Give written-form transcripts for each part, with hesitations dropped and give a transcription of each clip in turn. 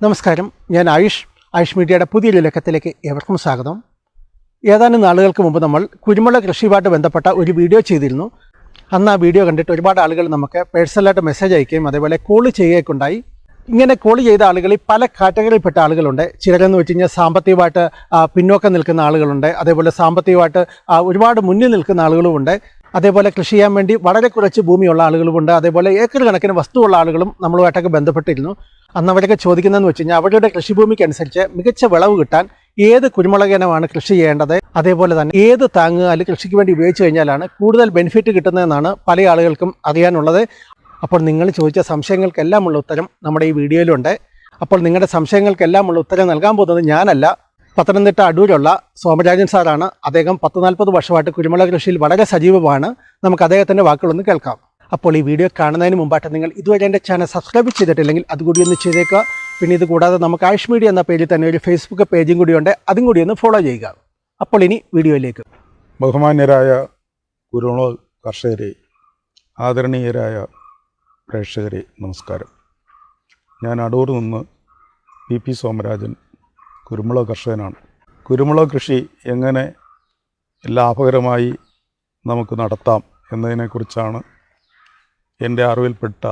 നമസ്കാരം, ഞാൻ ആയുഷ് മീഡിയയുടെ പുതിയൊരു ലക്കത്തിലേക്ക് ഏവർക്കും സ്വാഗതം. ഏതാനും നാളുകൾക്ക് മുമ്പ് നമ്മൾ കുരുമുളക് കൃഷിയുമായിട്ട് ബന്ധപ്പെട്ട ഒരു വീഡിയോ ചെയ്തിരുന്നു. അന്ന് ആ വീഡിയോ കണ്ടിട്ട് ഒരുപാട് ആളുകൾ നമുക്ക് പേഴ്സണലായിട്ട് മെസ്സേജ് അയക്കുകയും അതേപോലെ കോൾ ചെയ്യുകയൊക്കെ ഉണ്ടായി. ഇങ്ങനെ കോൾ ചെയ്ത ആളുകളിൽ പല കാറ്റഗറിയിൽപ്പെട്ട ആളുകളുണ്ട്. ചിലരെന്ന് വെച്ച് കഴിഞ്ഞാൽ സാമ്പത്തികമായിട്ട് പിന്നോക്കം നിൽക്കുന്ന ആളുകളുണ്ട്, അതേപോലെ സാമ്പത്തികമായിട്ട് ഒരുപാട് മുന്നിൽ നിൽക്കുന്ന ആളുകളുമുണ്ട്, അതേപോലെ കൃഷി ചെയ്യാൻ വേണ്ടി വളരെ കുറച്ച് ഭൂമിയുള്ള ആളുകളുമുണ്ട്, അതേപോലെ ഏക്കർ കണക്കിന് വസ്തുവുള്ള ആളുകളും നമ്മളുമായിട്ടൊക്കെ ബന്ധപ്പെട്ടിരുന്നു. അന്ന് അവരൊക്കെ ചോദിക്കുന്നതെന്ന് വെച്ച് കഴിഞ്ഞാൽ അവരുടെ കൃഷിഭൂമിക്ക് അനുസരിച്ച് മികച്ച വിളവ് കിട്ടാൻ ഏത് കുരുമുളക് ഇനമാണ് കൃഷി ചെയ്യേണ്ടത്, അതേപോലെ തന്നെ ഏത് താങ്ങുകാല് കൃഷിക്ക് വേണ്ടി ഉപയോഗിച്ച് കഴിഞ്ഞാലാണ് കൂടുതൽ ബെനിഫിറ്റ് കിട്ടുന്നതെന്നാണ് പല ആളുകൾക്കും അറിയാനുള്ളത്. അപ്പോൾ നിങ്ങൾ ചോദിച്ച സംശയങ്ങൾക്കെല്ലാമുള്ള ഉത്തരം നമ്മുടെ ഈ വീഡിയോയിലുണ്ട്. അപ്പോൾ നിങ്ങളുടെ സംശയങ്ങൾക്കെല്ലാമുള്ള ഉത്തരം നൽകാൻ പോകുന്നത് ഞാനല്ല, പത്തനംതിട്ട അടൂരുള്ള സോമരാജൻ സാറാണ്. അദ്ദേഹം 10-40 വർഷമായിട്ട് കുരുമുളക് കൃഷിയിൽ വളരെ സജീവമാണ്. നമുക്ക് അദ്ദേഹത്തിൻ്റെ വാക്കുകളൊന്ന് കേൾക്കാം. അപ്പോൾ ഈ വീഡിയോ കാണുന്നതിന് മുമ്പായിട്ട് നിങ്ങൾ ഇതുവരെ എൻ്റെ ചാനൽ സബ്സ്ക്രൈബ് ചെയ്തിട്ടില്ലെങ്കിൽ അതുകൂടി ഒന്ന് ചെയ്തേക്കുക. പിന്നെ ഇത് കൂടാതെ നമുക്ക് ആയുഷ് മീഡിയ എന്ന പേജിൽ തന്നെ ഒരു ഫേസ്ബുക്ക് പേജും കൂടിയുണ്ട്, അതും കൂടി ഒന്ന് ഫോളോ ചെയ്യുക. അപ്പോൾ ഇനി വീഡിയോയിലേക്ക്. ബഹുമാന്യരായ കുരുമുളക് കർഷകരെ, ആദരണീയരായ പ്രേക്ഷകരെ, നമസ്കാരം. ഞാൻ അടൂർ നിന്ന് പി സോമരാജൻ, കുരുമുളക് കർഷകനാണ്. കുരുമുളക് കൃഷി എങ്ങനെ ലാഭകരമായി നമുക്ക് നടത്താം എന്നതിനെക്കുറിച്ചാണ് എൻ്റെ അറിവിൽപ്പെട്ട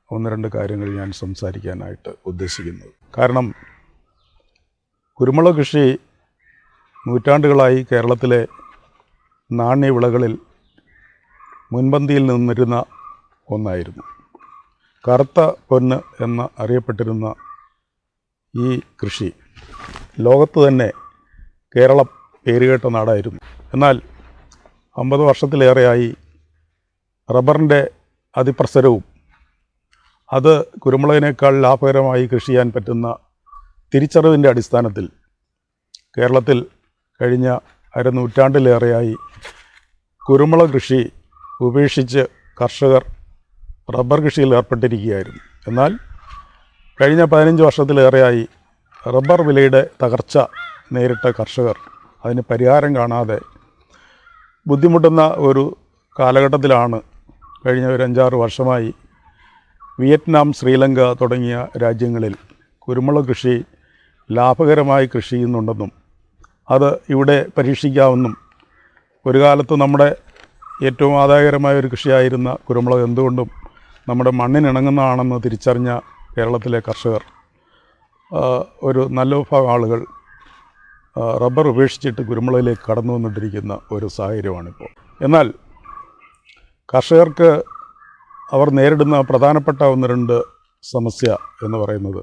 1-2 കാര്യങ്ങൾ ഞാൻ സംസാരിക്കാനായിട്ട് ഉദ്ദേശിക്കുന്നത്. കാരണം കുരുമുളക് കൃഷി നൂറ്റാണ്ടുകളായി കേരളത്തിലെ നാണ്യവിളകളിൽ മുൻപന്തിയിൽ നിന്നിരുന്ന ഒന്നായിരുന്നു. കറുത്ത പൊന്ന് എന്ന് അറിയപ്പെട്ടിരുന്ന ഈ കൃഷി ലോകത്ത് തന്നെ കേരളം പേരുകേട്ട നാടായിരുന്നു. എന്നാൽ 50 വർഷത്തിലേറെയായി റബ്ബറിൻ്റെ അതിപ്രസരവും അത് കുരുമുളകിനേക്കാൾ ലാഭകരമായി കൃഷി ചെയ്യാൻ പറ്റുന്ന തിരിച്ചറിവിൻ്റെ അടിസ്ഥാനത്തിൽ കേരളത്തിൽ കഴിഞ്ഞ അരനൂറ്റാണ്ടിലേറെയായി കുരുമുളക് കൃഷി ഉപേക്ഷിച്ച് കർഷകർ റബ്ബർ കൃഷിയിൽ ഏർപ്പെട്ടിരിക്കുകയായിരുന്നു. എന്നാൽ കഴിഞ്ഞ 15 വർഷത്തിലേറെയായി റബ്ബർ വിലയുടെ തകർച്ച നേരിട്ട കർഷകർ അതിന് പരിഹാരം കാണാതെ ബുദ്ധിമുട്ടുന്ന ഒരു കാലഘട്ടത്തിലാണ് കഴിഞ്ഞ ഒരു 5-6 വർഷമായി വിയറ്റ്നാം, ശ്രീലങ്ക തുടങ്ങിയ രാജ്യങ്ങളിൽ കുരുമുളക് കൃഷി ലാഭകരമായി കൃഷി ചെയ്യുന്നുണ്ടെന്നും അത് ഇവിടെ പരീക്ഷിക്കാമെന്നും ഒരു കാലത്ത് നമ്മുടെ ഏറ്റവും ആദായകരമായ ഒരു കൃഷിയായിരുന്ന കുരുമുളക് എന്തുകൊണ്ടും നമ്മുടെ മണ്ണിനിണങ്ങുന്നതാണെന്ന് തിരിച്ചറിഞ്ഞ കേരളത്തിലെ കർഷകർ ഒരു നല്ല വിഭാഗം ആളുകൾ റബ്ബർ ഉപേക്ഷിച്ചിട്ട് കുരുമുളകിലേക്ക് കടന്നു വന്നിട്ടിരിക്കുന്ന ഒരു സാഹചര്യമാണിപ്പോൾ. എന്നാൽ കർഷകർക്ക് അവർ നേരിടുന്ന പ്രധാനപ്പെട്ട 1-2 സമസ്യ എന്ന് പറയുന്നത്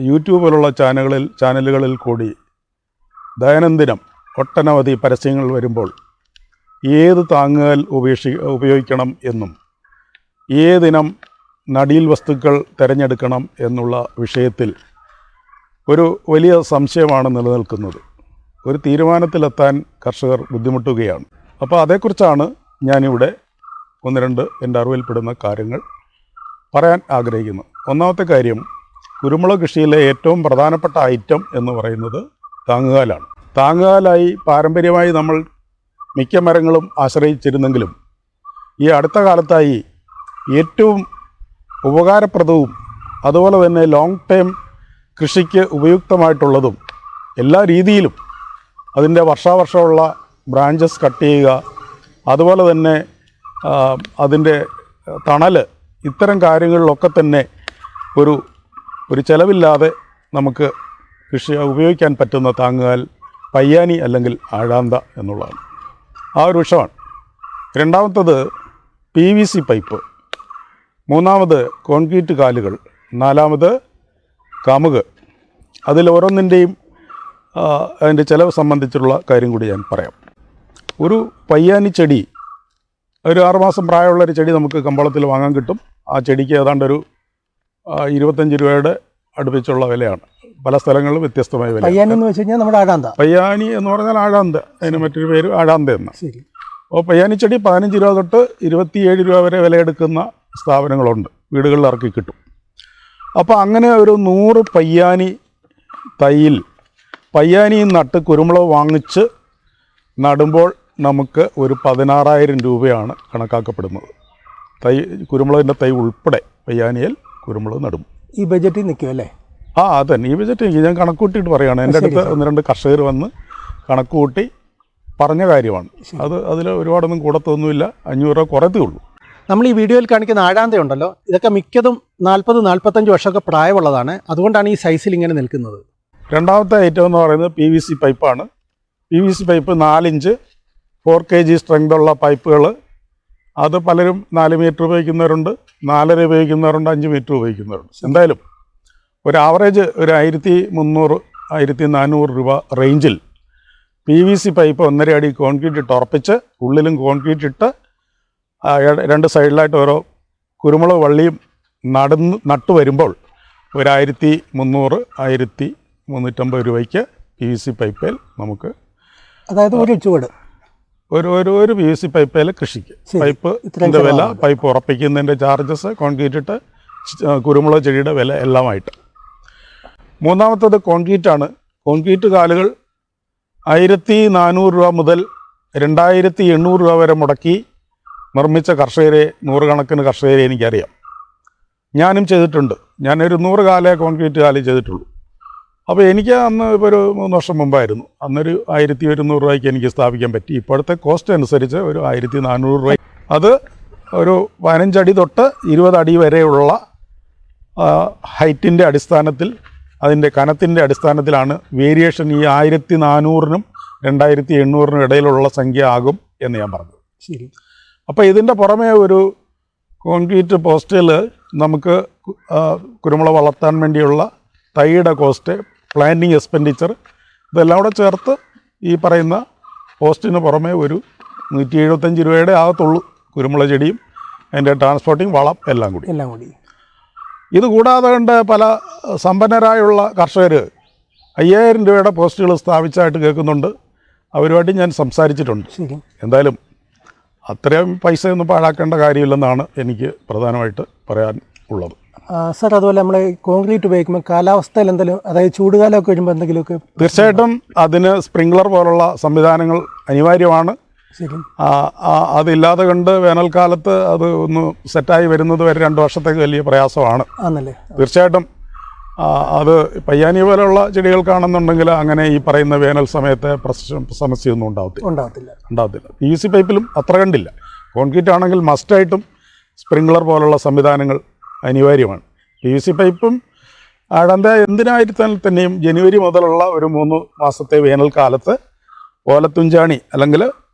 യൂട്യൂബിലുള്ള ചാനലുകളിൽ കൂടി ദൈനംദിനം ഒട്ടനവധി പരസ്യങ്ങൾ വരുമ്പോൾ ഏത് താങ്ങുകാൽ ഉപയോഗിക്കണം എന്നും ഏതിനം നടീൽ വസ്തുക്കൾ തിരഞ്ഞെടുക്കണം എന്നുള്ള വിഷയത്തിൽ ഒരു വലിയ സംശയമാണ് നിലനിൽക്കുന്നത്. ഒരു തീരുമാനത്തിലെത്താൻ കർഷകർ ബുദ്ധിമുട്ടുകയാണ്. അപ്പോൾ അതേക്കുറിച്ചാണ് ഞാനിവിടെ 1-2 എൻ്റെ അറിവിൽപ്പെടുന്ന കാര്യങ്ങൾ പറയാൻ ആഗ്രഹിക്കുന്നു. ഒന്നാമത്തെ കാര്യം, കുരുമുളക് കൃഷിയിലെ ഏറ്റവും പ്രധാനപ്പെട്ട ഐറ്റം എന്ന് പറയുന്നത് താങ്ങുകാലാണ്. താങ്ങുകാലായി പാരമ്പര്യമായി നമ്മൾ മിക്ക മരങ്ങളും ആശ്രയിച്ചിരുന്നെങ്കിലും ഈ അടുത്ത കാലത്തായി ഏറ്റവും ഉപകാരപ്രദവും അതുപോലെ തന്നെ ലോങ് ടൈം കൃഷിക്ക് ഉപയുക്തമായിട്ടുള്ളതും എല്ലാ രീതിയിലും അതിൻ്റെ വർഷാവർഷമുള്ള ബ്രാഞ്ചസ് കട്ട് ചെയ്യുക, അതുപോലെ തന്നെ അതിൻ്റെ തണൽ, ഇത്തരം കാര്യങ്ങളിലൊക്കെ തന്നെ ഒരു ചിലവില്ലാതെ നമുക്ക് കൃഷി ഉപയോഗിക്കാൻ പറ്റുന്ന താങ്ങുകാൽ പയ്യാനി അല്ലെങ്കിൽ ആഴാന്ത എന്നുള്ളതാണ്. ആ ഒരു വിഷയമാണ്. രണ്ടാമത്തത് PVC പൈപ്പ്, മൂന്നാമത് കോൺക്രീറ്റ് കാലുകൾ, നാലാമത് കമുക്. അതിൽ ഓരോന്നിൻ്റെയും അതിൻ്റെ ചിലവ് സംബന്ധിച്ചുള്ള കാര്യം കൂടി ഞാൻ പറയാം. ഒരു പയ്യാനി ചെടി, ഒരു 6 മാസം പ്രായമുള്ളൊരു ചെടി നമുക്ക് കമ്പോളത്തിൽ വാങ്ങാൻ കിട്ടും. ആ ചെടിക്ക് ഏതാണ്ട് ഒരു 25 രൂപയുടെ അടുപ്പിച്ചുള്ള വിലയാണ്. പല സ്ഥലങ്ങളിലും വ്യത്യസ്തമായ വില. പയ്യാനി എന്ന് വെച്ച് കഴിഞ്ഞാൽ നമ്മുടെ ആഴാന്ത. പയ്യാനി എന്ന് പറഞ്ഞാൽ ആഴാന്ത, അതിന് മറ്റൊരു പേര് ആഴാന്ത എന്ന്. അപ്പോൾ പയ്യാനി ചെടി 15 രൂപ തൊട്ട് 27 രൂപ വരെ വിലയെടുക്കുന്ന സ്ഥാപനങ്ങളുണ്ട്, വീടുകളിൽ ഇറക്കി കിട്ടും. അപ്പോൾ അങ്ങനെ ഒരു 100 പയ്യാനി തൈയിൽ പയ്യാനിയും നട്ട് കുരുമുളക് വാങ്ങിച്ച് നടുമ്പോൾ നമുക്ക് ഒരു 16,000 രൂപയാണ് കണക്കാക്കപ്പെടുന്നത്. കുരുമുളകിൻ്റെ തൈ ഉൾപ്പെടെ പയ്യാനിയിൽ കുരുമുളക് നടും. ഈ ബജറ്റിൽ നിൽക്കും അല്ലേ? അതന്നെ ഈ ബജറ്റ് ഞാൻ കണക്ക് കൂട്ടിയിട്ട് പറയുകയാണ്. എൻ്റെ അടുത്ത് 1-2 കർഷകർ വന്ന് കണക്ക് കൂട്ടി പറഞ്ഞ കാര്യമാണ്. അതിൽ ഒരുപാടൊന്നും കൂടത്തൊന്നുമില്ല, 500 രൂപ കുറയത്തേ ഉള്ളൂ. നമ്മൾ ഈ വീഡിയോയിൽ കാണിക്കുന്ന ആഴാന്തയുണ്ടല്ലോ, ഇതൊക്കെ മിക്കതും 40-45 വർഷമൊക്കെ പ്രായമുള്ളതാണ്. അതുകൊണ്ടാണ് ഈ സൈസിൽ ഇങ്ങനെ നിൽക്കുന്നത്. രണ്ടാമത്തെ ഐറ്റം എന്ന് പറയുന്നത് PVC പൈപ്പാണ്. PVC pipe 4 inch 4 kg strength ഉള്ള പൈപ്പുകൾ. അത് പലരും 4 മീറ്റർ ഉപയോഗിക്കുന്നവരുണ്ട്, 4.5 ഉപയോഗിക്കുന്നവരുണ്ട്, 5 മീറ്റർ ഉപയോഗിക്കുന്നവരുണ്ട്. എന്തായാലും ഒരു ആവറേജ് ഒരു 1300-1400 രൂപ റേഞ്ചിൽ PVC പൈപ്പ് 1.5 അടി കോൺക്രീറ്റ് ഇട്ട് ഉറപ്പിച്ച് ഉള്ളിലും കോൺക്രീറ്റ് ഇട്ട് 2 സൈഡിലായിട്ട് ഓരോ കുരുമുളക് വള്ളിയും നട്ടു വരുമ്പോൾ ഒരു 1300-1350 രൂപയ്ക്ക് PVC പൈപ്പിൽ നമുക്ക്, അതായത് ഒരു ചുവട് ഒരു PVC പൈപ്പിൽ കൃഷിക്ക് പൈപ്പ് വില, പൈപ്പ് ഉറപ്പിക്കുന്നതിൻ്റെ ചാർജസ്, കോൺക്രീറ്റ് ഇട്ട് കുരുമുളക് ചെടിയുടെ വില എല്ലാമായിട്ട്. മൂന്നാമത്തത് കോൺക്രീറ്റാണ്. കോൺക്രീറ്റ് കാലുകൾ 1400 രൂപ മുതൽ 2800 രൂപ വരെ മുടക്കി നിർമ്മിച്ച കർഷകരെ, നൂറുകണക്കിന് കർഷകരെ എനിക്കറിയാം. ഞാനും ചെയ്തിട്ടുണ്ട്. ഞാനൊരു 100 കാലേ കോൺക്രീറ്റ് കാലേ ചെയ്തിട്ടുള്ളൂ. അപ്പോൾ എനിക്ക് അന്ന് ഇപ്പോൾ ഒരു 3 വർഷം മുമ്പായിരുന്നു. അന്നൊരു 1100 രൂപയ്ക്ക് എനിക്ക് സ്ഥാപിക്കാൻ പറ്റി. ഇപ്പോഴത്തെ കോസ്റ്റ് അനുസരിച്ച് ഒരു 1400 രൂപ. അത് ഒരു 15 അടി തൊട്ട് 20 അടി വരെയുള്ള ഹൈറ്റിൻ്റെ അടിസ്ഥാനത്തിൽ, അതിൻ്റെ കനത്തിൻ്റെ അടിസ്ഥാനത്തിലാണ് വേരിയേഷൻ. ഈ 1400-നും 2800-നും ഇടയിലുള്ള സംഖ്യ ആകും എന്ന് ഞാൻ പറഞ്ഞു. ശരി. അപ്പോൾ ഇതിൻ്റെ പുറമേ ഒരു കോൺക്രീറ്റ് പോസ്റ്റിൽ നമുക്ക് കുരുമുളക് വളർത്താൻ വേണ്ടിയുള്ള തൈയുടെ കോസ്റ്റ്, പ്ലാന്റിങ് എക്സ്പെൻഡിച്ചർ, ഇതെല്ലാം കൂടെ ചേർത്ത് ഈ പറയുന്ന പോസ്റ്റിന് പുറമേ ഒരു 175 രൂപയുടെ ആകത്തുള്ളൂ. കുരുമുളക് ചെടിയും അതിൻ്റെ ട്രാൻസ്പോർട്ടിങ്, വളം എല്ലാം കൂടി. ഇത് കൂടാതെ കണ്ട് പല സമ്പന്നരായുള്ള കർഷകർ 5000 രൂപയുടെ പോസ്റ്റുകൾ സ്ഥാപിച്ചായിട്ട് കേൾക്കുന്നുണ്ട്. അവരുമായിട്ട് ഞാൻ സംസാരിച്ചിട്ടുണ്ട്. എന്തായാലും അത്രയും പൈസയൊന്നും പാഴാക്കേണ്ട കാര്യമില്ലെന്നാണ് എനിക്ക് പ്രധാനമായിട്ട് പറയാൻ ഉള്ളത്. സർ, അതുപോലെ നമ്മൾ കോൺക്രീറ്റ് ഉപയോഗിക്കുമ്പോൾ കാലാവസ്ഥയിൽ എന്തെങ്കിലും, അതായത് ചൂടുകാലമൊക്കെ വരുമ്പോൾ എന്തെങ്കിലുമൊക്കെ? തീർച്ചയായിട്ടും അതിന് സ്പ്രിംഗ്ലർ പോലുള്ള സംവിധാനങ്ങൾ അനിവാര്യമാണ്. അതില്ലാതെ കണ്ട് വേനൽക്കാലത്ത് അത് ഒന്ന് സെറ്റായി വരുന്നത് വരെ 2 വർഷത്തേക്ക് വലിയ പ്രയാസമാണ്. തീർച്ചയായിട്ടും അത് പയ്യാനി പോലെയുള്ള ചെടികൾക്കാണെന്നുണ്ടെങ്കിൽ അങ്ങനെ ഈ പറയുന്ന വേനൽ സമയത്തെ സമസ്യയൊന്നും ഉണ്ടാവത്തില്ല. PVC പൈപ്പിലും അത്ര കണ്ടില്ല. കോൺക്രീറ്റ് ആണെങ്കിൽ മസ്റ്റായിട്ടും സ്പ്രിംഗ്ലർ പോലുള്ള സംവിധാനങ്ങൾ അനിവാര്യമാണ്. PVC പൈപ്പും ആഴന്ത എന്തിനായിരുന്നാൽ തന്നെയും ജനുവരി മുതലുള്ള ഒരു 3 മാസത്തെ വേനൽക്കാലത്ത് ഓലത്തുഞ്ചാണി അല്ലെങ്കിൽ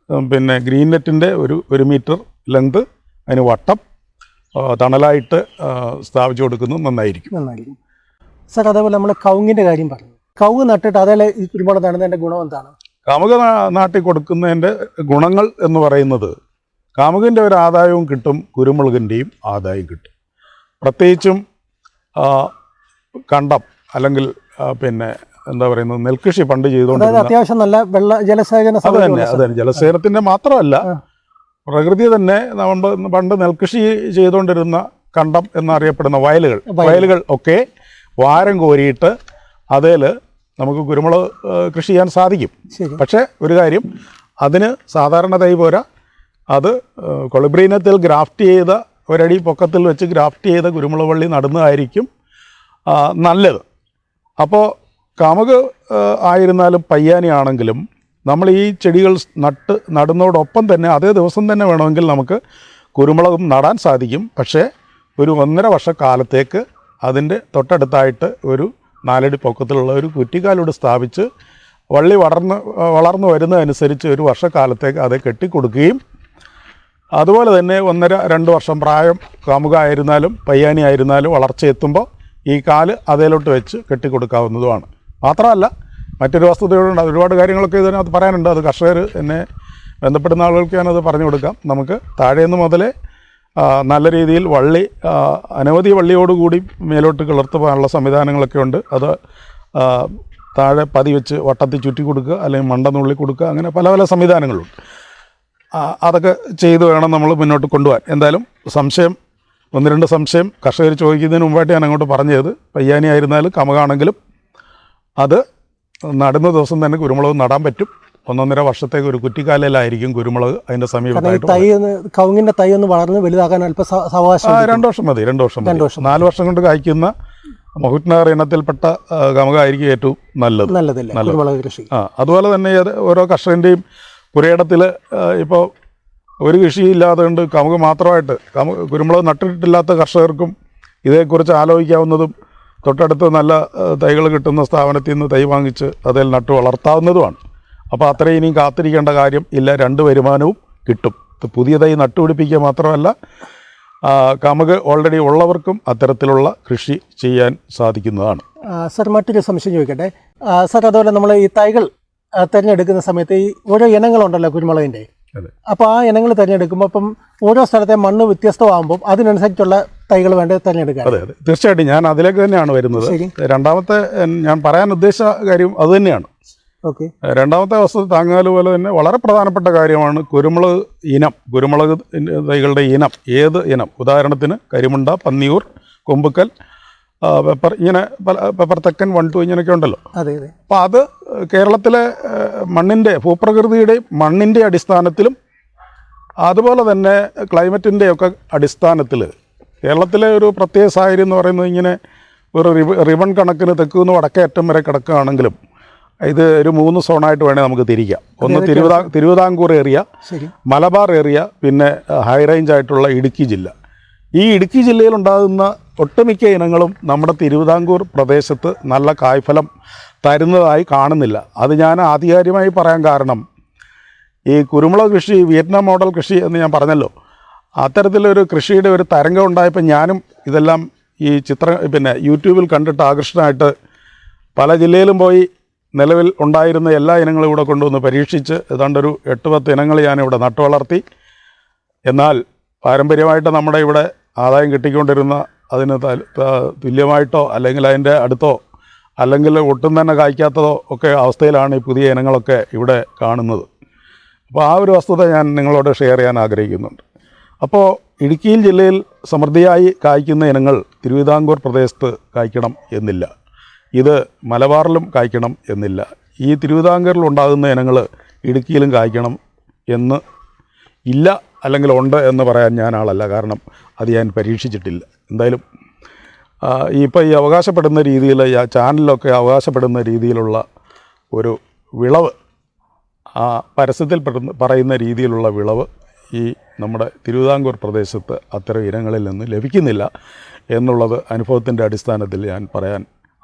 പിന്നെ ഗ്രീൻ നെറ്റിൻ്റെ ഒരു 1 മീറ്റർ ലെങ്ത് അതിന് വട്ടം തണലായിട്ട് സ്ഥാപിച്ചു കൊടുക്കുന്നത് നന്നായിരിക്കും. സർ, അതേപോലെ നമ്മൾ കവുങ്ങിൻ്റെ കാര്യം പറഞ്ഞു. കവുങ്ങ് നട്ടിട്ട് അതേപോലെ ഈ കുരുമുളക് നടുന്നതിൻ്റെ ഗുണം എന്താണ്? കാമുക നാട്ടി കൊടുക്കുന്നതിൻ്റെ ഗുണങ്ങൾ എന്ന് പറയുന്നത്, കാമുകിൻ്റെ ഒരു ആദായവും കിട്ടും, കുരുമുളകിൻ്റെയും ആദായം കിട്ടും. പ്രത്യേകിച്ചും കണ്ടം അല്ലെങ്കിൽ പിന്നെ എന്താ പറയുന്നത്, നെൽകൃഷി പണ്ട് ചെയ്തുകൊണ്ടിരുന്ന, അത്യാവശ്യം നല്ല ജലസേചന, അത് തന്നെ ജലസേചനത്തിൻ്റെ മാത്രമല്ല, പ്രകൃതി തന്നെ പണ്ട് നെൽകൃഷി ചെയ്തുകൊണ്ടിരുന്ന കണ്ടം എന്നറിയപ്പെടുന്ന വയലുകൾ ഒക്കെ വാരം കോരിയിട്ട് അതിൽ നമുക്ക് കുരുമുളക് കൃഷി ചെയ്യാൻ സാധിക്കും. പക്ഷേ ഒരു കാര്യം, അതിന് സാധാരണ തൈ പോരാ, അത് കൊളിബ്രീനത്തിൽ ഗ്രാഫ്റ്റ് ചെയ്ത 1 അടി പൊക്കത്തിൽ വെച്ച് ഗ്രാഫ്റ്റ് ചെയ്ത കുരുമുളക് വള്ളി നടുന്നതായിരിക്കും നല്ലത്. അപ്പോൾ കാമുക് ആയിരുന്നാലും പയ്യാനി ആണെങ്കിലും നമ്മൾ ഈ ചെടികൾ നടുന്നതോടൊപ്പം തന്നെ അതേ ദിവസം തന്നെ വേണമെങ്കിൽ നമുക്ക് കുരുമുളകും നടാൻ സാധിക്കും. പക്ഷേ ഒരു 1.5 വർഷക്കാലത്തേക്ക് അതിൻ്റെ തൊട്ടടുത്തായിട്ട് ഒരു 4 അടി പൊക്കത്തിലുള്ള ഒരു കുറ്റിക്കാലൂടെ സ്ഥാപിച്ച് വള്ളി വളർന്നു വരുന്നതനുസരിച്ച് 1 വർഷക്കാലത്തേക്ക് അത് കെട്ടിക്കൊടുക്കുകയും, അതുപോലെ തന്നെ 1.5-2 വർഷം പ്രായം കാമുകായിരുന്നാലും പയ്യാനി ആയിരുന്നാലും വളർച്ച എത്തുമ്പോൾ ഈ കാല് അതേലോട്ട് വെച്ച് കെട്ടിക്കൊടുക്കാവുന്നതുമാണ്. മാത്രമല്ല മറ്റൊരു വസ്തുതയോടുണ്ട്, ഒരുപാട് കാര്യങ്ങളൊക്കെ ഇതിനകത്ത് പറയാനുണ്ട്. അത് കർഷകർ എന്നെ ബന്ധപ്പെടുന്ന ആളുകൾക്ക് ഞാനത് പറഞ്ഞു കൊടുക്കാം. നമുക്ക് താഴേന്ന് മുതലേ നല്ല രീതിയിൽ അനവധി വള്ളിയോടുകൂടി മേലോട്ട് കിളർത്ത് പോകാനുള്ള സംവിധാനങ്ങളൊക്കെ ഉണ്ട്. അത് താഴെ പതി വെച്ച് വട്ടത്തിൽ ചുറ്റി കൊടുക്കുക, അല്ലെങ്കിൽ മണ്ട നുള്ളി കൊടുക്കുക, അങ്ങനെ പല പല സംവിധാനങ്ങളുണ്ട്. അതൊക്കെ ചെയ്ത് വേണം നമ്മൾ മുന്നോട്ട് കൊണ്ടുപോകാൻ. എന്തായാലും 1-2 സംശയം കർഷകർ ചോദിക്കുന്നതിന് മുമ്പായിട്ട് ഞാൻ അങ്ങോട്ട് പറഞ്ഞത്, പയ്യാനി ആയിരുന്നാലും കമുകാണെങ്കിലും അത് നടുന്ന ദിവസം തന്നെ കുരുമുളക് നടാൻ പറ്റും. 1.5 വർഷത്തേക്ക് ഒരു കുറ്റിക്കാലയിലായിരിക്കും കുരുമുളക് അതിൻ്റെ സമീപത്തായിട്ട്. കവുങ്ങിൻ്റെ തൈ ഒന്ന് വളർന്ന് വലുതാക്കാൻ അല്പം സാവകാശം. 2 വർഷം മതി. 2 വർഷം 4 വർഷം കൊണ്ട് കായ്ക്കുന്ന മഹുറ്റ്നഗർ ഇനത്തിൽപ്പെട്ട കമുകായിരിക്കും ഏറ്റവും നല്ലതല്ലേ കുരുമുളക് കൃഷി. അതുപോലെ തന്നെ ഓരോ കർഷകൻ്റെയും പുരയിടത്തിൽ ഇപ്പോൾ ഒരു കൃഷിയില്ലാതെ കൊണ്ട് കമുക് മാത്രമായിട്ട് കുരുമുളക് നട്ടിട്ടില്ലാത്ത കർഷകർക്കും ഇതേക്കുറിച്ച് ആലോചിക്കാവുന്നതും തൊട്ടടുത്ത് നല്ല തൈകൾ കിട്ടുന്ന സ്ഥാപനത്തിൽ നിന്ന് തൈ വാങ്ങിച്ച് അതിൽ നട്ടു വളർത്താവുന്നതുമാണ്. അപ്പോൾ അത്രയും ഇനിയും കാത്തിരിക്കേണ്ട കാര്യം ഇല്ല, 2 വരുമാനവും കിട്ടും. പുതിയ തൈ നട്ടുപിടിപ്പിക്കുക മാത്രമല്ല, കമുക് ഓൾറെഡി ഉള്ളവർക്കും അത്തരത്തിലുള്ള കൃഷി ചെയ്യാൻ സാധിക്കുന്നതാണ്. സർ, മറ്റൊരു സംശയം ചോദിക്കട്ടെ സർ. അതുപോലെ നമ്മൾ ഈ തൈകൾ തിരഞ്ഞെടുക്കുന്ന സമയത്ത് ഈ ഓരോ ഇനങ്ങളുണ്ടല്ലോ കുരുമുളകിൻ്റെ, അപ്പോൾ ആ ഇനങ്ങൾ തിരഞ്ഞെടുക്കുമ്പോൾ അപ്പം ഓരോ സ്ഥലത്തെ മണ്ണ് വ്യത്യസ്തമാകുമ്പോൾ അതിനനുസരിച്ചുള്ള തൈകൾ വേണ്ടത് തിരഞ്ഞെടുക്കുക. അതെ, തീർച്ചയായിട്ടും ഞാൻ അതിലേക്ക് തന്നെയാണ് വരുന്നത്. രണ്ടാമത്തെ ഞാൻ പറയാൻ ഉദ്ദേശിച്ച കാര്യം അതുതന്നെയാണ്. രണ്ടാമത്തെ അവസ്ഥ താങ്ങാല് പോലെ തന്നെ വളരെ പ്രധാനപ്പെട്ട കാര്യമാണ് കുരുമുളക് തൈകളുടെ ഇനം. ഏത് ഇനം? ഉദാഹരണത്തിന് കരിമുണ്ട, പന്നിയൂർ, കൊമ്പുക്കൽ, പെപ്പർ, ഇങ്ങനെ പെപ്പർ തെക്കൻ 1, 2 ഇങ്ങനെയൊക്കെ ഉണ്ടല്ലോ. അപ്പോൾ അത് കേരളത്തിലെ ഭൂപ്രകൃതിയുടെയും മണ്ണിൻ്റെ അടിസ്ഥാനത്തിലും അതുപോലെ തന്നെ ക്ലൈമറ്റിൻ്റെയൊക്കെ അടിസ്ഥാനത്തിൽ കേരളത്തിലെ ഒരു പ്രത്യേക സാഹചര്യം എന്ന് പറയുന്നത് ഇങ്ങനെ ഒരു റിബൺ കണക്കിന് തെക്ക് നിന്ന് വടക്കേ അറ്റം വരെ കിടക്കുകയാണെങ്കിലും ഇത് ഒരു 3 സോണായിട്ട് വേണേൽ നമുക്ക് തിരിക്കാം. ഒന്ന് തിരുവിതാംകൂർ ഏരിയ, മലബാർ ഏരിയ, പിന്നെ ഹൈ റേഞ്ച് ആയിട്ടുള്ള ഇടുക്കി ജില്ല. ഈ ഇടുക്കി ജില്ലയിലുണ്ടാകുന്ന ഒട്ടുമിക്ക ഇനങ്ങളും നമ്മുടെ തിരുവിതാംകൂർ പ്രദേശത്ത് നല്ല കായ്ഫലം തരുന്നതായി കാണുന്നില്ല. അത് ഞാൻ ആധികാരികമായി പറയാൻ കാരണം, ഈ കുരുമുളക് കൃഷി വിയറ്റ്നാം മോഡൽ കൃഷി എന്ന് ഞാൻ പറഞ്ഞല്ലോ, അത്തരത്തിലൊരു കൃഷിയുടെ ഒരു തരംഗം ഉണ്ടായപ്പോൾ ഞാനും ഇതെല്ലാം ഈ യൂട്യൂബിൽ കണ്ടിട്ട് ആകർഷണമായിട്ട് പല ജില്ലയിലും പോയി നിലവിൽ ഉണ്ടായിരുന്ന എല്ലാ ഇനങ്ങളും ഇവിടെ കൊണ്ടുവന്ന് പരീക്ഷിച്ച് ഏതാണ്ടൊരു 8-10 ഇനങ്ങൾ ഞാനിവിടെ നട്ടു വളർത്തി. എന്നാൽ പാരമ്പര്യമായിട്ട് നമ്മുടെ ഇവിടെ ആദായം കിട്ടിക്കൊണ്ടിരുന്ന അതിന് തുല്യമായിട്ടോ അല്ലെങ്കിൽ അതിൻ്റെ അടുത്തോ അല്ലെങ്കിൽ ഒട്ടും തന്നെ കായ്ക്കാത്തതോ ഒക്കെ അവസ്ഥയിലാണ് ഈ പുതിയ ഇനങ്ങളൊക്കെ ഇവിടെ കാണുന്നത്. അപ്പോൾ ആ ഒരു വസ്തുത ഞാൻ നിങ്ങളോട് ഷെയർ ചെയ്യാൻ ആഗ്രഹിക്കുന്നുണ്ട്. അപ്പോൾ ഇടുക്കി ജില്ലയിൽ സമൃദ്ധിയായി കായ്ക്കുന്ന ഇനങ്ങൾ തിരുവിതാംകൂർ പ്രദേശത്ത് കായ്ക്കണം എന്നില്ല, ഇത് മലബാറിലും കായ്ക്കണം എന്നില്ല. ഈ തിരുവിതാംകൂറിൽ ഉണ്ടാകുന്ന ഇനങ്ങൾ ഇടുക്കിയിലും കായ്ക്കണം എന്ന് ഇല്ല, അല്ലെങ്കിൽ ഉണ്ട് എന്ന് പറയാൻ ഞാൻ ആളല്ല. കാരണം അത് ഞാൻ പരീക്ഷിച്ചിട്ടില്ല. എന്തായാലും ഇപ്പോൾ ഈ അവകാശപ്പെടുന്ന രീതിയിൽ, ചാനലിലൊക്കെ അവകാശപ്പെടുന്ന രീതിയിലുള്ള ഒരു വിളവ്, ആ പരസ്യത്തിൽ പറയുന്ന രീതിയിലുള്ള വിളവ് ഈ നമ്മുടെ തിരുവിതാംകൂർ പ്രദേശത്ത് അത്തരം ഇനങ്ങളിൽ നിന്ന് ലഭിക്കുന്നില്ല എന്നുള്ളത് അനുഭവത്തിൻ്റെ അടിസ്ഥാനത്തിൽ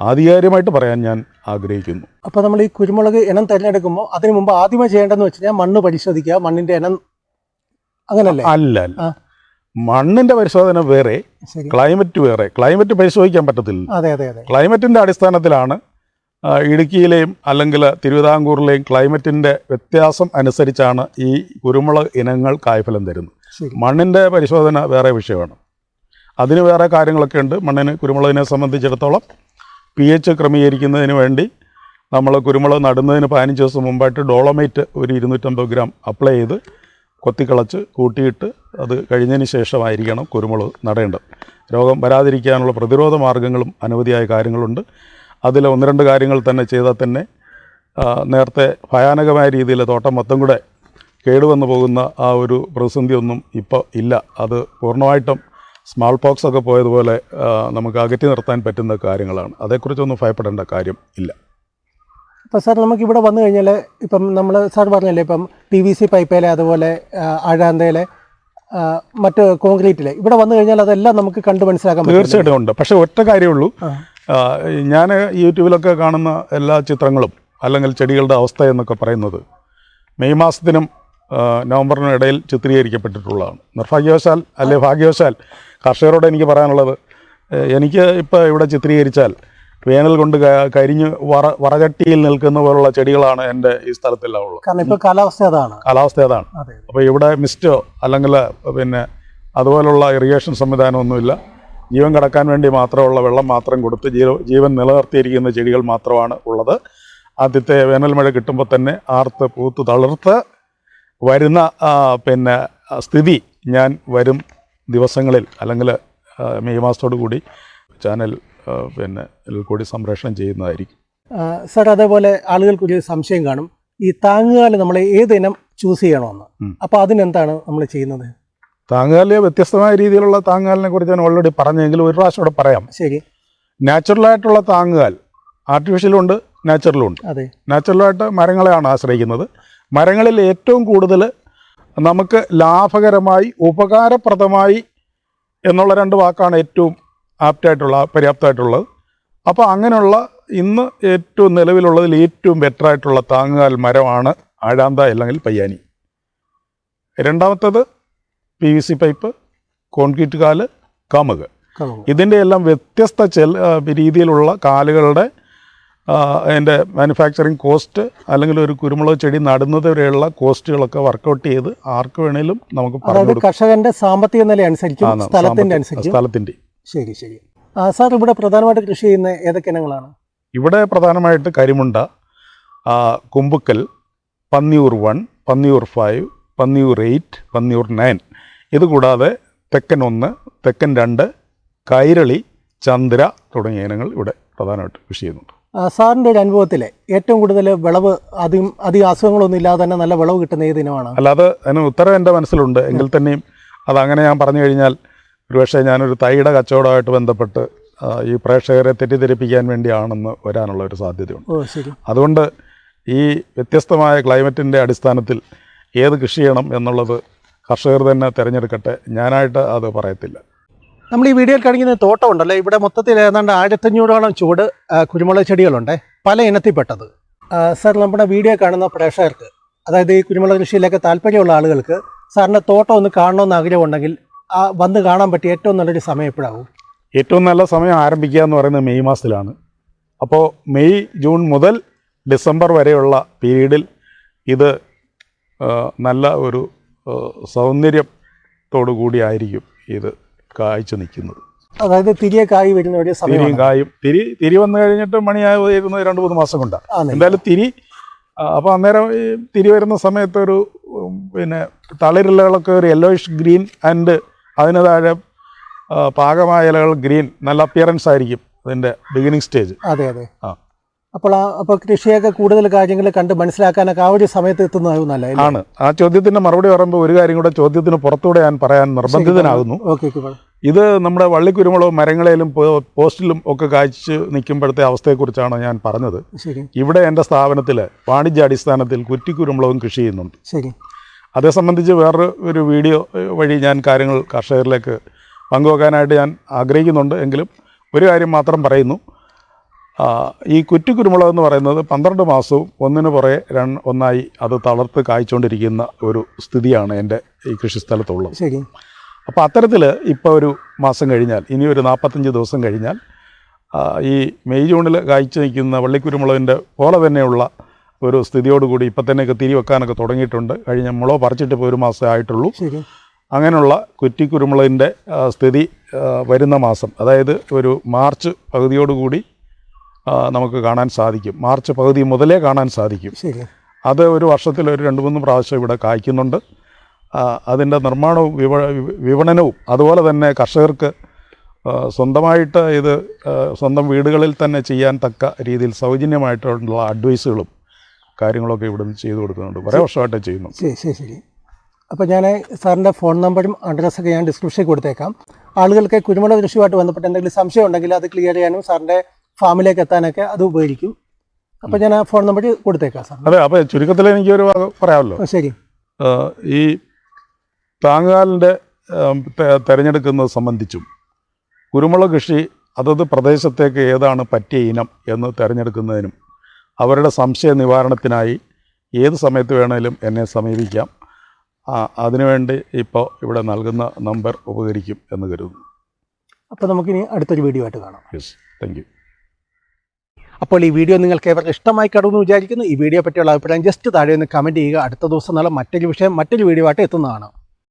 ആധികാരികമായിട്ട് പറയാൻ ഞാൻ ആഗ്രഹിക്കുന്നു. അപ്പോൾ നമ്മൾ ഈ കുരുമുളക് ഇനം തിരഞ്ഞെടുക്കുമ്പോൾ അതിന് മുമ്പ് ആദ്യമേ ചെയ്യേണ്ടതെന്ന് വെച്ച് കഴിഞ്ഞാൽ മണ്ണ് പരിശോധിക്കുക, മണ്ണിൻ്റെ ഇനം. അങ്ങനല്ലേ? അല്ല, മണ്ണിൻ്റെ പരിശോധന വേറെ, ക്ലൈമറ്റ് വേറെ. ക്ലൈമറ്റ് പരിശോധിക്കാൻ പറ്റത്തില്ല. ക്ലൈമറ്റിൻ്റെ അടിസ്ഥാനത്തിലാണ് ഇടുക്കിയിലെയും അല്ലെങ്കിൽ തിരുവിതാംകൂറിലെയും ക്ലൈമറ്റിൻ്റെ വ്യത്യാസം അനുസരിച്ചാണ് ഈ കുരുമുളക് ഇനങ്ങൾ കായ്ഫലം തരുന്നത്. മണ്ണിൻ്റെ പരിശോധന വേറെ വിഷയമാണ്. അതിന് വേറെ കാര്യങ്ങളൊക്കെ ഉണ്ട്. കുരുമുളകിനെ സംബന്ധിച്ചിടത്തോളം pH ക്രമീകരിക്കുന്നതിന് വേണ്ടി നമ്മൾ കുരുമുളക് നടുന്നതിന് 15 ദിവസം മുമ്പായിട്ട് ഡോളോമൈറ്റ് ഒരു 250 ഗ്രാം അപ്ലൈ ചെയ്ത് കൊത്തിക്കളച്ച് കൂട്ടിയിട്ട് അത് കഴിഞ്ഞതിന് ശേഷമായിരിക്കണം കുരുമുളക് നടേണ്ടത്. രോഗം വരാതിരിക്കാനുള്ള പ്രതിരോധ മാർഗ്ഗങ്ങളും അനവധിയായ കാര്യങ്ങളുണ്ട്. അതിൽ 1-2 കാര്യങ്ങൾ തന്നെ ചെയ്താൽ തന്നെ നേരത്തെ ഭയാനകമായ രീതിയിൽ തോട്ടം മൊത്തം കൂടെ കേടുവന്നു പോകുന്ന ആ ഒരു പ്രതിസന്ധി ഒന്നും ഇപ്പോൾ ഇല്ല. അത് പൂർണ്ണമായിട്ടും സ്മാൾ പോക്സ് ഒക്കെ പോയതുപോലെ നമുക്ക് അകറ്റി നിർത്താൻ പറ്റുന്ന കാര്യങ്ങളാണ്. അതേക്കുറിച്ചൊന്നും ഭയപ്പെടേണ്ട കാര്യം ഇല്ല. അപ്പോൾ സാർ, നമുക്കിവിടെ വന്നു കഴിഞ്ഞാൽ ഇപ്പം നമ്മൾ സാർ പറഞ്ഞല്ലേ, ഇപ്പം PVC പൈപ്പിലെ, അതുപോലെ ആഴാന്തയിലെ, മറ്റ് കോൺക്രീറ്റിലെ ഇവിടെ വന്നു കഴിഞ്ഞാൽ അതെല്ലാം നമുക്ക് കണ്ട് മനസ്സിലാക്കാൻ പറ്റും. തീർച്ചയായിട്ടും ഉണ്ട്. പക്ഷേ ഒറ്റ കാര്യമുള്ളൂ, ഞാൻ യൂട്യൂബിലൊക്കെ കാണുന്ന എല്ലാ ചിത്രങ്ങളും അല്ലെങ്കിൽ ചെടികളുടെ അവസ്ഥ എന്നൊക്കെ പറയുന്നത് മെയ് മാസത്തിനും നവംബറിനും ഇടയിൽ ചിത്രീകരിക്കപ്പെട്ടിട്ടുള്ളതാണ്. നിർഭാഗ്യവശാൽ അല്ലെ ഭാഗ്യവശാൽ കർഷകരോട് എനിക്ക് പറയാനുള്ളത്, എനിക്ക് ഇപ്പോൾ ഇവിടെ ചിത്രീകരിച്ചാൽ വേനൽ കൊണ്ട് കരിഞ്ഞ് വറചട്ടിയിൽ നിൽക്കുന്ന പോലുള്ള ചെടികളാണ് എൻ്റെ ഈ സ്ഥലത്തെല്ലാം ഉള്ളത്. കാരണം ഇപ്പോൾ കാലാവസ്ഥ അതാണ്. അപ്പോൾ ഇവിടെ മിസ്റ്റോ അല്ലെങ്കിൽ അതുപോലുള്ള ഇറിഗേഷൻ സംവിധാനമൊന്നുമില്ല. ജീവൻ കടക്കാൻ വേണ്ടി മാത്രമുള്ള വെള്ളം മാത്രം കൊടുത്ത് ജീവൻ നിലനിർത്തിയിരിക്കുന്ന ചെടികൾ മാത്രമാണ് ഉള്ളത്. ആദ്യത്തെ വേനൽ മഴ കിട്ടുമ്പോൾ തന്നെ ആർത്ത് പൂത്ത് തളിർത്ത് വരുന്ന സ്ഥിതി ഞാൻ വരും ദിവസങ്ങളിൽ അല്ലെങ്കിൽ മെയ് മാസത്തോടു കൂടി ചാനൽ കൂടി സംപ്രേഷണം ചെയ്യുന്നതായിരിക്കും. സാർ, അതേപോലെ ആളുകൾക്കൊരു സംശയം കാണും, ഈ താങ്ങുകാല് നമ്മൾ ഏത് ഇനം ചൂസ് ചെയ്യണമെന്ന്. അപ്പോൾ അതിനെന്താണ് നമ്മൾ ചെയ്യുന്നത്? താങ്ങുകാലിലെ വ്യത്യസ്തമായ രീതിയിലുള്ള താങ്ങുകാലിനെ കുറിച്ച് ഞാൻ ഓൾറെഡി പറഞ്ഞെങ്കിലും ഒരു പ്രാവശ്യം കൂടെ പറയാം. ശരി. നാച്ചുറലായിട്ടുള്ള താങ്ങുകാൽ ആർട്ടിഫിഷ്യലും ഉണ്ട്, നാച്ചുറലും ഉണ്ട്. അതെ, നാച്ചുറലായിട്ട് മരങ്ങളെയാണ് ആശ്രയിക്കുന്നത്. മരങ്ങളിൽ ഏറ്റവും കൂടുതൽ നമുക്ക് ലാഭകരമായി ഉപകാരപ്രദമായി എന്നുള്ള 2 വാക്കാണ് ഏറ്റവും പര്യാപ്തമായിട്ടുള്ളത്. അപ്പോൾ അങ്ങനെയുള്ള ഇന്ന് ഏറ്റവും നിലവിലുള്ളതിൽ ഏറ്റവും ബെറ്ററായിട്ടുള്ള താങ്ങുകാൽ മരമാണ് ആഴാന്ത അല്ലെങ്കിൽ പയ്യാനി. രണ്ടാമത്തത് PVC പൈപ്പ്, കോൺക്രീറ്റ് കാല്, കമുക്. ഇതിൻ്റെ എല്ലാം വ്യത്യസ്ത രീതിയിലുള്ള കാലുകളുടെ അതിൻ്റെ മാനുഫാക്ചറിങ് കോസ്റ്റ് അല്ലെങ്കിൽ ഒരു കുരുമുളക് ചെടി നടുന്നത് വരെയുള്ള കോസ്റ്റുകളൊക്കെ വർക്കൗട്ട് ചെയ്ത് ആർക്ക് വേണേലും നമുക്ക് കർഷകന്റെ സാമ്പത്തിക നില അനുസരിച്ചും സ്ഥലത്തിൻ്റെ. ശരി ശരി. സാർ, ഇവിടെ പ്രധാനമായിട്ട് കൃഷി ചെയ്യുന്ന ഏതൊക്കെ ഇനങ്ങളാണ്? ഇവിടെ പ്രധാനമായിട്ട് കരിമുണ്ട, കുമ്പുക്കൽ, പന്നിയൂർ 1, പന്നിയൂർ 5, പന്നിയൂർ 8, പന്നിയൂർ 9. ഇതുകൂടാതെ തെക്കൻ 1, തെക്കൻ 2, കൈരളി, ചന്ദ്ര തുടങ്ങിയ ഇനങ്ങൾ ഇവിടെ പ്രധാനമായിട്ട് കൃഷി ചെയ്യുന്നുണ്ട്. സാറിൻ്റെ ഒരു അനുഭവത്തിൽ ഏറ്റവും കൂടുതൽ വിളവ് അധികം അസുഖങ്ങളൊന്നും ഇല്ലാതെ തന്നെ നല്ല വിളവ് കിട്ടുന്ന ഏത് ഇനമാണ്? അല്ലാതെ അതിന് ഉത്തരം എൻ്റെ മനസ്സിലുണ്ട്. എങ്കിൽ തന്നെയും അതങ്ങനെ ഞാൻ പറഞ്ഞു കഴിഞ്ഞാൽ ഒരുപക്ഷെ ഞാനൊരു തൈയുടെ കച്ചവടമായിട്ട് ബന്ധപ്പെട്ട് ഈ പ്രേക്ഷകരെ തെറ്റിദ്ധരിപ്പിക്കാൻ വേണ്ടിയാണെന്ന് വരാനുള്ള ഒരു സാധ്യതയുണ്ട്. അതുകൊണ്ട് ഈ വ്യത്യസ്തമായ ക്ലൈമറ്റിൻ്റെ അടിസ്ഥാനത്തിൽ ഏത് കൃഷി ചെയ്യണം എന്നുള്ളത് കർഷകർ തന്നെ തിരഞ്ഞെടുക്കട്ടെ, ഞാനായിട്ട് അത് പറയത്തില്ല. നമ്മൾ ഈ വീഡിയോയിൽ കാണിക്കുന്ന തോട്ടം ഉണ്ടല്ലോ, ഇവിടെ മൊത്തത്തിൽ ഏതാണ്ട് 1500ഓളം ചുവട് കുരുമുളക് ചെടികളുണ്ട്, പല ഇനത്തിൽപ്പെട്ടത്. സാർ, നമ്മുടെ വീഡിയോ കാണുന്ന പ്രേക്ഷകർക്ക്, അതായത് ഈ കുരുമുളക് കൃഷിയിലൊക്കെ താല്പര്യമുള്ള ആളുകൾക്ക് സാറിൻ്റെ തോട്ടം ഒന്ന് കാണണമെന്ന് ആഗ്രഹമുണ്ടെങ്കിൽ വന്ന് കാണാൻ പറ്റിയ ഏറ്റവും നല്ലൊരു സമയം എപ്പോഴാകും? ഏറ്റവും നല്ല സമയം ആരംഭിക്കുക എന്ന് പറയുന്നത് മെയ് മാസത്തിലാണ്. അപ്പോൾ മെയ്, ജൂൺ മുതൽ ഡിസംബർ വരെയുള്ള പീരീഡിൽ ഇത് നല്ല ഒരു സൗന്ദര്യത്തോടു കൂടിയായിരിക്കും ഇത് കായ്ച്ചു നിൽക്കുന്നത്. അതായത് തിരിയെ കായ് വരുന്ന ഒരു സമയം. തിരിയും കായും തിരി വന്നു കഴിഞ്ഞിട്ട് മണിയായി വരുന്നത് 2-3 മാസം കൊണ്ടാണ്. എന്തായാലും തിരി. അപ്പോൾ അന്നേരം ഈ തിരി വരുന്ന സമയത്ത് ഒരു തളിരിലകളൊക്കെ ഒരു യെല്ലോയിഷ് ഗ്രീൻ ആൻഡ് അതിന് താഴെ പാകമായ ഇലകൾ ഗ്രീൻ, നല്ല അപ്പിയറൻസ് ആയിരിക്കും അതിൻ്റെ ബിഗിനിങ് സ്റ്റേജ്. അതെ അതെ. അപ്പോൾ കൃഷിയൊക്കെ കൂടുതൽ കാര്യങ്ങൾ കണ്ട് മനസ്സിലാക്കാനൊക്കെ ആ ഒരു സമയത്ത് എത്തുന്നതാകും നല്ലത് ആണ്. ആ ചോദ്യത്തിൻ്റെ മറുപടി പറയുമ്പോൾ ഒരു കാര്യം കൂടെ ചോദ്യത്തിന് പുറത്തൂടെ ഞാൻ പറയാൻ നിർബന്ധിതനാകുന്നു. ഇത് നമ്മുടെ വള്ളിക്കുരുമുളക് മരങ്ങളിലും പോസ്റ്റിലും ഒക്കെ കായ്ച്ച് നിൽക്കുമ്പോഴത്തെ അവസ്ഥയെക്കുറിച്ചാണ് ഞാൻ പറഞ്ഞത്. ഇവിടെ എൻ്റെ സ്ഥാപനത്തിൽ വാണിജ്യാടിസ്ഥാനത്തിൽ കുറ്റിക്കുരുമുളകും കൃഷി ചെയ്യുന്നുണ്ട്. അതേ സംബന്ധിച്ച് വേറൊരു വീഡിയോ വഴി ഞാൻ കാര്യങ്ങൾ കർഷകരിലേക്ക് പങ്കുവെക്കാനായിട്ട് ഞാൻ ആഗ്രഹിക്കുന്നുണ്ട്. എങ്കിലും ഒരു കാര്യം മാത്രം പറയുന്നു. ഈ കുറ്റിക്കുരുമുളക് എന്ന് പറയുന്നത് 12 മാസവും ഒന്നിനു പുറകെ ഒന്നായി അത് തളർത്ത് കായ്ച്ചുകൊണ്ടിരിക്കുന്ന ഒരു സ്ഥിതിയാണ് എൻ്റെ ഈ കൃഷിസ്ഥലത്തുള്ളത്. അപ്പോൾ അത്തരത്തിൽ ഇപ്പോൾ ഒരു മാസം കഴിഞ്ഞാൽ, ഇനി ഒരു 45 ദിവസം കഴിഞ്ഞാൽ ഈ മെയ് ജൂണിൽ കായ്ച്ചു നിൽക്കുന്ന വള്ളിക്കുരുമുളകിൻ്റെ പോലെ തന്നെയുള്ള ഒരു സ്ഥിതിയോടുകൂടി ഇപ്പം തന്നെയൊക്കെ തിരി വെക്കാനൊക്കെ തുടങ്ങിയിട്ടുണ്ട്. കഴിഞ്ഞ മുളക് പറിച്ചിട്ട് ഇപ്പോൾ 1 മാസം ആയിട്ടുള്ളൂ. അങ്ങനെയുള്ള കുറ്റിക്കുരുമുളകിൻ്റെ സ്ഥിതി വരുന്ന മാസം, അതായത് ഒരു മാർച്ച് പകുതിയോടുകൂടി നമുക്ക് കാണാൻ സാധിക്കും. മാർച്ച് പകുതി മുതലേ കാണാൻ സാധിക്കും. അത് ഒരു വർഷത്തിൽ ഒരു 2-3 പ്രാവശ്യം ഇവിടെ കായ്ക്കുന്നുണ്ട്. അതിൻ്റെ നിർമ്മാണവും വിപണനവും അതുപോലെ തന്നെ കർഷകർക്ക് സ്വന്തമായിട്ട് ഇത് സ്വന്തം വീടുകളിൽ തന്നെ ചെയ്യാൻ തക്ക രീതിയിൽ സൗജന്യമായിട്ടുള്ള അഡ്വൈസുകളും കാര്യങ്ങളൊക്കെ ഇവിടെ നിന്ന് ചെയ്തു കൊടുക്കുന്നുണ്ട്. കുറേ വർഷമായിട്ട് ചെയ്യുന്നു. ശരി. അപ്പോൾ ഞാൻ സാറിൻ്റെ ഫോൺ നമ്പറും അഡ്രസ്സൊക്കെ ഞാൻ ഡിസ്ക്രിപ്ഷനിൽ കൊടുത്തേക്കാം. ആളുകൾക്ക് കുരുമുളക് കൃഷിയുമായിട്ട് ബന്ധപ്പെട്ട് എന്തെങ്കിലും സംശയം ഉണ്ടെങ്കിൽ അത് ക്ലിയർ ചെയ്യാനും സാറിൻ്റെ ഫാമിലേക്ക് എത്താനൊക്കെ അത് ഉപകരിക്കും. അപ്പോൾ ഞാൻ ആ ഫോൺ നമ്പർ കൊടുത്തേക്കാം സാർ. അതെ. അപ്പോൾ ചുരുക്കത്തിൽ എനിക്കൊരു പറയാമല്ലോ. ശരി. ഈ താങ്ങുകാലിൻ്റെ തിരഞ്ഞെടുക്കുന്നത് സംബന്ധിച്ചും കുരുമുളക് കൃഷി അതത് പ്രദേശത്തേക്ക് ഏതാണ് പറ്റിയ ഇനം എന്ന് തിരഞ്ഞെടുക്കുന്നതിനും അവരുടെ സംശയ നിവാരണത്തിനായി ഏത് സമയത്ത് വേണേലും എന്നെ സമീപിക്കാം. അതിനുവേണ്ടി ഇപ്പോൾ ഇവിടെ നൽകുന്ന നമ്പർ ഉപകരിക്കും എന്ന് കരുതുന്നു. അപ്പോൾ നമുക്കിനി അടുത്തൊരു വീഡിയോ ആയിട്ട് കാണാം. Yes, thank you. അപ്പോൾ ഈ വീഡിയോ നിങ്ങൾക്ക് ഏവർക്ക് ഇഷ്ടമായി കാണുമെന്ന് വിചാരിക്കുന്നു. ഈ വീഡിയോ പറ്റിയുള്ള അഭിപ്രായം ജസ്റ്റ് താഴെ ഒന്ന് കമൻറ്റ് ചെയ്യുക. അടുത്ത ദിവസം നാളെ മറ്റൊരു വിഷയം മറ്റൊരു വീഡിയോ ആയിട്ട് എത്തുന്നതാണ്.